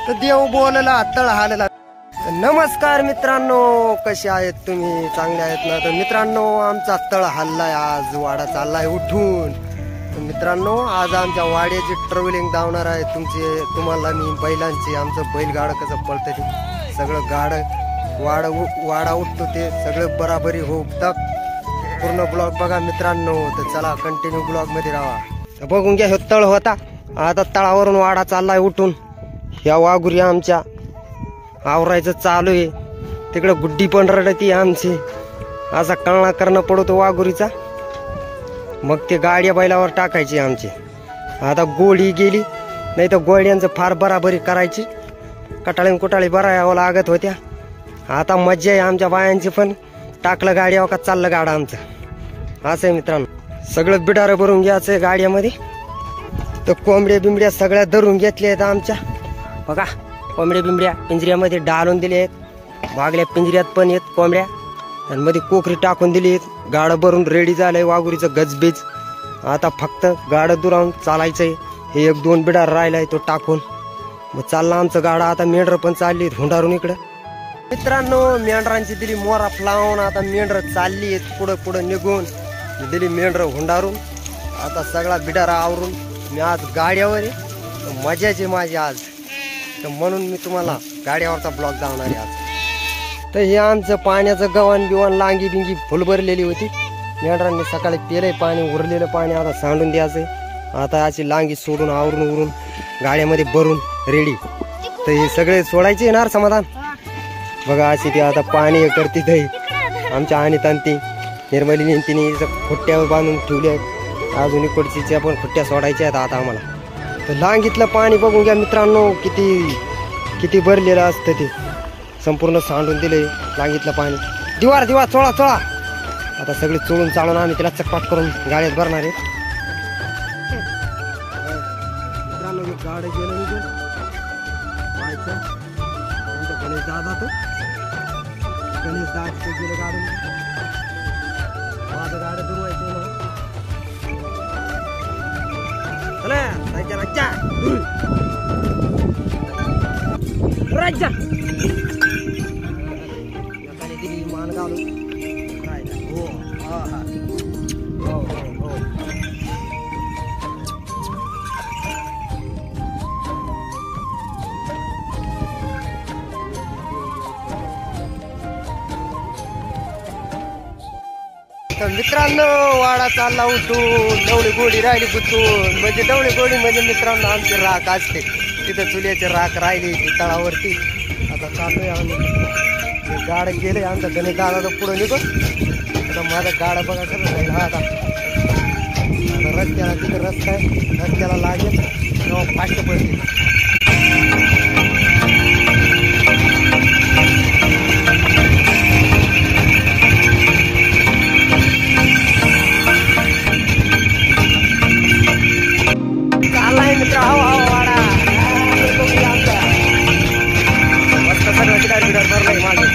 तर देव बोलला तळ हालला। नमस्कार मित्रांनो, कसे आहेत तुम्ही? चांगले आहेत ना? तर मित्रांनो, आमचा तळ हल्लाय, आज वाडा चाललाय उठून। तर मित्रांनो, आज आमच्या वाड्याची ट्रॅव्हलिंग धावणार आहे। तुम्हाला मी बैलांची, आमचं बैलगाडं कसं पळतं ते सगळं वाडा उठतो ते सगळं बराबरी होतात। पूर्ण ब्लॉग बघा मित्रांनो। तर चला कंटिन्यू ब्लॉग मध्ये राहा। तर बघून घ्या, हे तळ होता, आता तळावरून वाडा चाललाय उठून। ह्या वाघुरी आमच्या आवरायचं चालू आहे। तिकडे गुड्डी पण रडती आमची, असा कळणा करणं पडतो वाघुरीचा। मग ते गाड्या बैलावर टाकायची आमची। आता गोळी गेली, नाही तर गोळ्यांचं फार बराबरी करायची। कटाळी बरायावं लागत होत्या। आता मज्जा आहे आमच्या बायांची पण। टाकलं गाड्यावर का चाललं गाडा आमचं, असं आहे मित्रांनो। सगळं बिडारं भरून घ्यायचं गाड्यामध्ये। तर कोंबड्या बिंबड्या सगळ्या धरून घेतल्या आहेत आमच्या। बघा, कोंबड्या बिंबड्या पिंजऱ्यामध्ये डालून दिले आहेत। वागल्या पिंजऱ्यात पण आहेत कोंबड्या, आणि मध्ये कोकरी टाकून दिली आहेत। गाडं भरून रेडी झालंय वाघुरीचं गजबीज। आता फक्त गाडं दुरावून चालायचंय। हे 1-2 बिडार राहिलाय तो टाकून, मग चालला आमचं गाडा। आता मेंढर पण चालली हुंडारून इकडं। मित्रांनो, मेंढरांची दिली मोराफ लावून, आता मेंढर चालली आहेत पुढं निघून। दिली मेंढर हुंडारून, आता सगळा बिडारा आवरून मी आज गाड्यावर आहे। मजाची माझी आज, तर म्हणून मी तुम्हाला गाड्यावरचा ब्लॉग दाखवणार आहे आज। तर हे आमचं पाण्याचं गव्हाण बिवान लांगी बिंगी फुल भरलेली होती। मेंढरांनी सकाळी पेलंय पाणी, उरलेलं पाणी आता सांडून द्यायचंय। आता अशी लांगी सोडून आवरून गाड्यामध्ये भरून रेडी। तर हे सगळे सोडायचे येणार समाधान। बघा, अशी ती आता पाणी करते ते आमच्या आणीतांती निर्मलीने तिने खुट्ट्यावर बांधून ठेवले आहेत। अजून इकडच्या पण खुट्ट्या सोडायच्या आहेत आता आम्हाला। तर लांगीतलं पाणी बघून घ्या मित्रांनो, किती भरलेलं असतं ते। संपूर्ण सांडून दिले लांगीतलं पाणी। दिवार चोळा। आता सगळे चोळून चाळून आम्ही तिला चकपाट करून गाड्यात भरणार आहे मित्रांनो। मी गाडं गेलं निघून व्हायचं गणेश दादा, तो गणेश दादा गेलं गाडून। माझं गाडं दुरवायचं ना। राजा दिली मान घालून हो। तर मित्रांनो, वाडा चालला उठून। डवळी गोडी राहिली गुतून, म्हणजे डवळी गोडी म्हणजे मित्रांनो आमची राख असते। तिथं चुल्याची राख राहिली तळावरती। आता चाललोय आम्ही। गाडं गेले आमचं गणेश दादा पुढे निघून। आता माझा गाडा बघा कसं राहील आता रस्त्याला। तिथे रस्ता आहे, रस्त्याला लागेल तेव्हा फास्ट पडते। मित्र वाडा मस्त सगळं बिडार भरलंय माझं।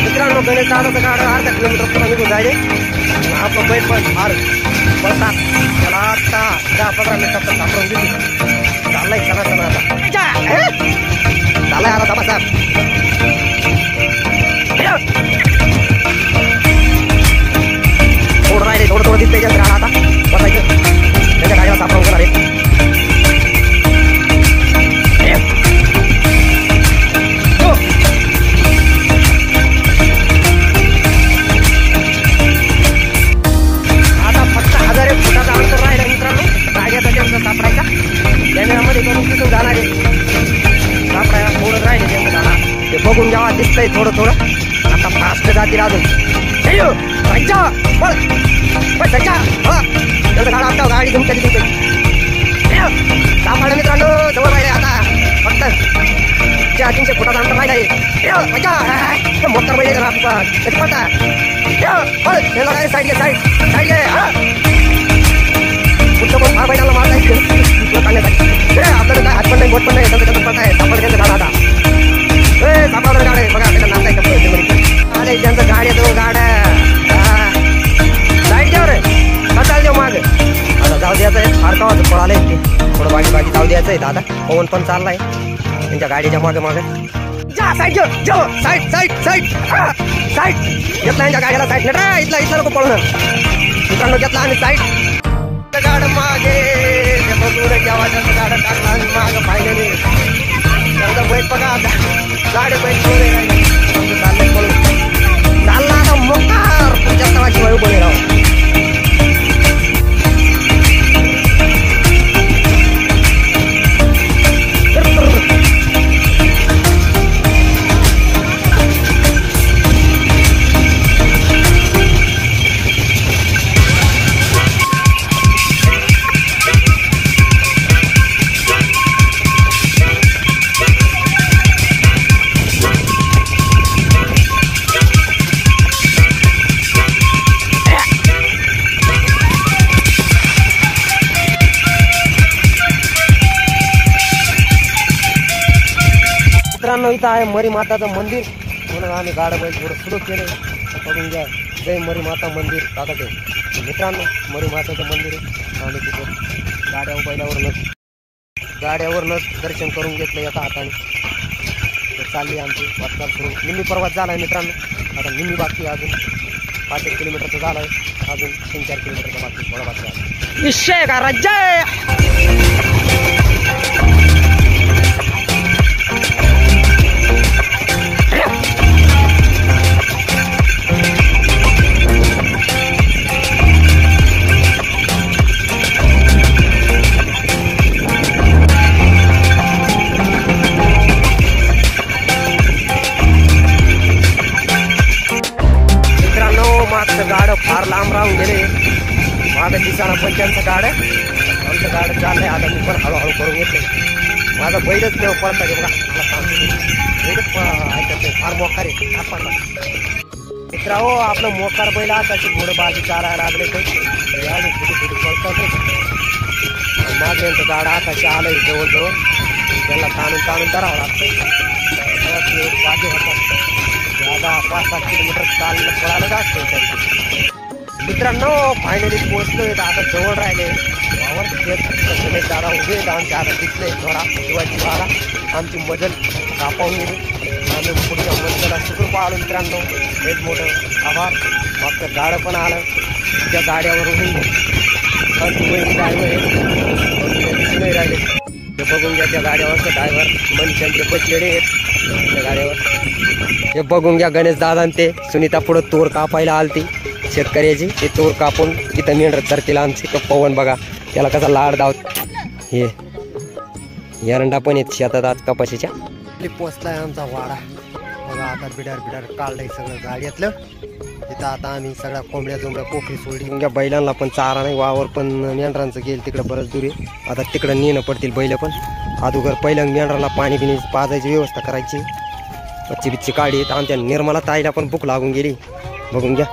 मित्रांनो, गणेश दादाचं गाडं अर्धा किलोमीटर पुढे निघून जायचे। आपलं बैल पण फार बसतात, त्याला आता 10-15 मिनिटात सापडून दिली। चाललाय चला आता चाललाय आता तपासा। थोडं राहिले, थोडं दिसतंय गाडा आता बसायचं। त्याच्या गाडीला सापडून करणार आहे। आता फक्त 1000 फुटाचा अंतर राहिला मित्रांनो गाड्याचा त्यांचा सापडायचा। कॅमेरामध्ये करून तिथून जाणार आहे सापडायला। थोडं राहिले त्यांचं झाला, ते बघून घ्यावा, दिसतंय थोडं। आता फास्ट जातील अजून। गाडा गाडी घेऊन कधी सापडलं मित्रांनो, जवळ राहिले आता फक्त 400-300 फुटाचा अंतर राहिलाय। मोटर पाहिजे साईड कुठं पण हा बैलाला मारायचं आपल्याला काय हात पण नाही, बोट पण नाही, सापड त्यांचं गाडा आता। सापडलं गाड्या बघा, आपल्याला नाचायचं अरे त्यांचं गाड्या तो गाड्या साईड घ्या रे, कसा देऊ माग आता जाऊ द्यायचं। फार का पळाले थोडं बाकी जाऊ द्यायचंय दादा. पवन पण चाललाय त्यांच्या गाडीच्या मागे मागे. जा side side side side side घेतला यांच्या गाडीला साईड ना इथला इथला नको पळणं. मित्रांनो घेतला आणि साईड गाड मागे गाड टाकला आणि माग फायनली बैठ बघा आता गाडी बैठ चाललंय पळून चालला आता मोकार तुमच्या तळाची वायू बने राव. मित्रांनो इथं आहे मरी माताचं मंदिर म्हणून आम्ही गाडं बैल थोडं सुरू केलं. बघून घ्या जय मरी माता मंदिर टाकत आहे. मित्रांनो मरी माताचं मंदिर आहे आणि तिथं गाड्यावरनंच दर्शन करून घेतलं एका हाताने. तर चालली आमची वाटचाल सुरू. निम्मी पर्वत झाला आहे मित्रांनो. आता निम्मी बाकी अजून 5-1 किलोमीटरचं झालं आहे. अजून 3-4 किलोमीटरचा बाकी थोडा बाकी आहे. विषय का राज्य गाडं फार लांब राहून गेले. माझं दिसाना पण त्यांचं गाडं आमचं गाडं चाललंय. आता मी पण हळूहळू करून घेतले. माझा बैलच तेव्हा पळता बघा बैलच ऐकत नाही. फार मोकार आहे आपण मित्रा हो आपलं मोकार बैल आताची थोडं बाजू चालायला लागले तर थोडी पळतात. माझं यांचं गाडं आताशी आलंय जवळजवळ. त्याला ताणून धरावं लागतं. बाजू होतात 5-7 किलोमीटर चाललं पळायला जास्त. मित्रांनो फायनली पोहोचलोय. आता जवळ राहिले वावर दादा उभे आमच्या आता दिसले थोडा शिवाजी वाडा आमची मजल कापावून गेली. आम्ही पुढच्या मजला सुखरूप आलो. मित्रांनो एक मोठं आभार. मागचं गाडं पण आलं. त्या गाड्यावरून नाही राहिले ते बघून घ्या. त्या गाड्यावरचं ड्रायव्हर मनुष्यांचे बसलेले आहेत त्या गाड्यावर. हे बघून घ्या गणेश दादा ते सुनीता पुढं तोर कापायला आलती शेतकऱ्याची. ते तोर कापून तिथं मेंढर चरतील आमची. तो पवन बघा त्याला कसा लाड दावत. हे एरंडा पण येत शेतात आज कपाशीच्या. पोचलाय आमचा वाडा बघा. आता बिडार काढलंय सगळं गाड्यातलं. तिथं आता आम्ही सगळ्या कोंबड्या जोंबड्या पोखरी सोडली. त्या बैलांना पण चारा नाही. वावर पण मेंढरांचं गेल तिकडं बरंच दूर आहे. आता तिकडं नेणं पडतील बैल पण. अगोदर पहिल्या मेंढरांना पाणी बिणी पाजायची व्यवस्था करायची. मच्छी बिच्छी काढी. आमच्या निर्मला ताईला पण भूक लागून गेली बघून घ्या.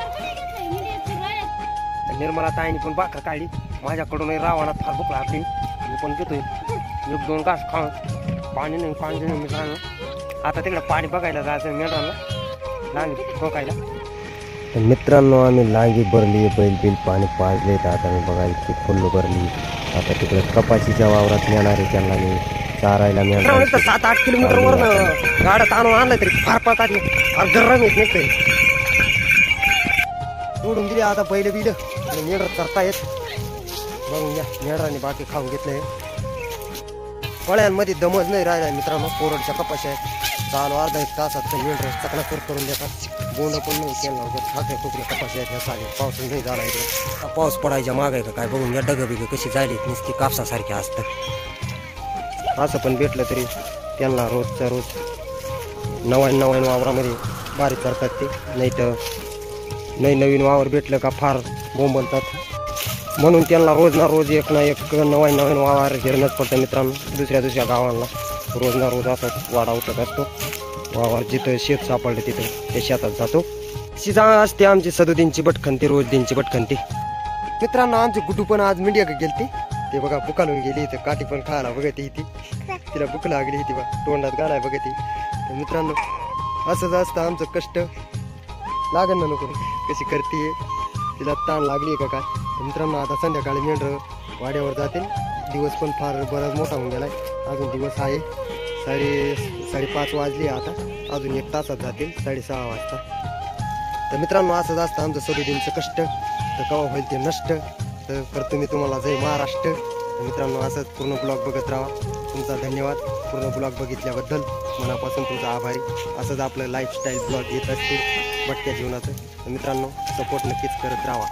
निर्मला ताईने पण बाकर काढली. माझ्याकडूनही रावाना फार भूक लागली. मी पण घेतोय 1-2 घास खाऊन. पाणी नाही मित्रांनो. आता तिकडे पाणी बघायला जायचं मेंढरांना लांगी ठोकायला. मित्रांनो आम्ही लांगी भरली बैल बिल पाणी पाजले. तर आता मी बघायला ती फुल्ल भरली. आता तिकडे कपाशीच्या वावरात नेणार आहे त्यांना मी चारायला मिळणार. 7-8 किलोमीटर वर गाडं ताणून आणलं तरी फार पळतात. फार गरम येत नाही सोडून दिली. आता बैल बिल मेंढर करता येत बघून घ्या. मेंढरांनी बाकी खाऊन घेतलंय. फळ्यांमध्ये दमज नाही राहिला मित्रांनो. कोरडच्या कपाशी आहेत. चालू अर्धा 1 तासात मेंढर चकनाचूर करून देतात. बोंड पण नाही केलं. ठाकरे कुकरे कपाशी आहेत. चालेल पाऊस नाही झाला इथे. पाऊस पडायच्या माग आहे का काय बघून घ्या. डगं बिगं कशी झाली नुसती कापसासारखी असतं. असं पण भेटलं तरी त्यांना रोजच्या रोज नवीन वावरामध्ये बारी करतात ते. नाही तर नवीन वावर भेटलं का फार बोंबलतात. म्हणून त्यांना रोज ना रोज एक नवीन वावर घेरणंच पडतं मित्रांनो. दुसऱ्या गावांना रोज ना रोज असं वाडा उठत असतो. वावर जिथं शेत सापडलं तिथं ते शेतात जातो. शिजा असते आमची 7 भटकंती रोज दिनची भटकंती. मित्रांनो आमची गुड्डू पण आज मीडिया गेलती. ते बघा बुकालून गेली. इथं काठी पण खायला बघते ती. तिला भूक लागली ती बा तोंडात घालाय बघते. मित्रांनो असंच असतं आमचं कष्ट. लागन ना नको कशी करते. तिला ताण लागली का काय. मित्रांनो आता संध्याकाळी मेंढर वाड्यावर जातील. दिवस पण फार बराच मोठा होऊन गेलाय. अजून दिवस आहे 5:30 वाजले. आता अजून 1 तासात जातील 6:30 वाजता. तर मित्रांनो असंच असतं आमचं सदुदीनचं कष्ट. तर केव्हा होईल ते नष्ट. तर करतो मी तुम्हाला जय महाराष्ट्र. तर मित्रांनो असंच पूर्ण ब्लॉग बघत राहा. तुमचा धन्यवाद पूर्ण ब्लॉग बघितल्याबद्दल, मनापासून तुमचा आभारी. असंच आपलं लाईफस्टाईल ब्लॉग येत असतील भटक्या जीवनाचं. तर मित्रांनो सपोर्ट नक्कीच करत राहा.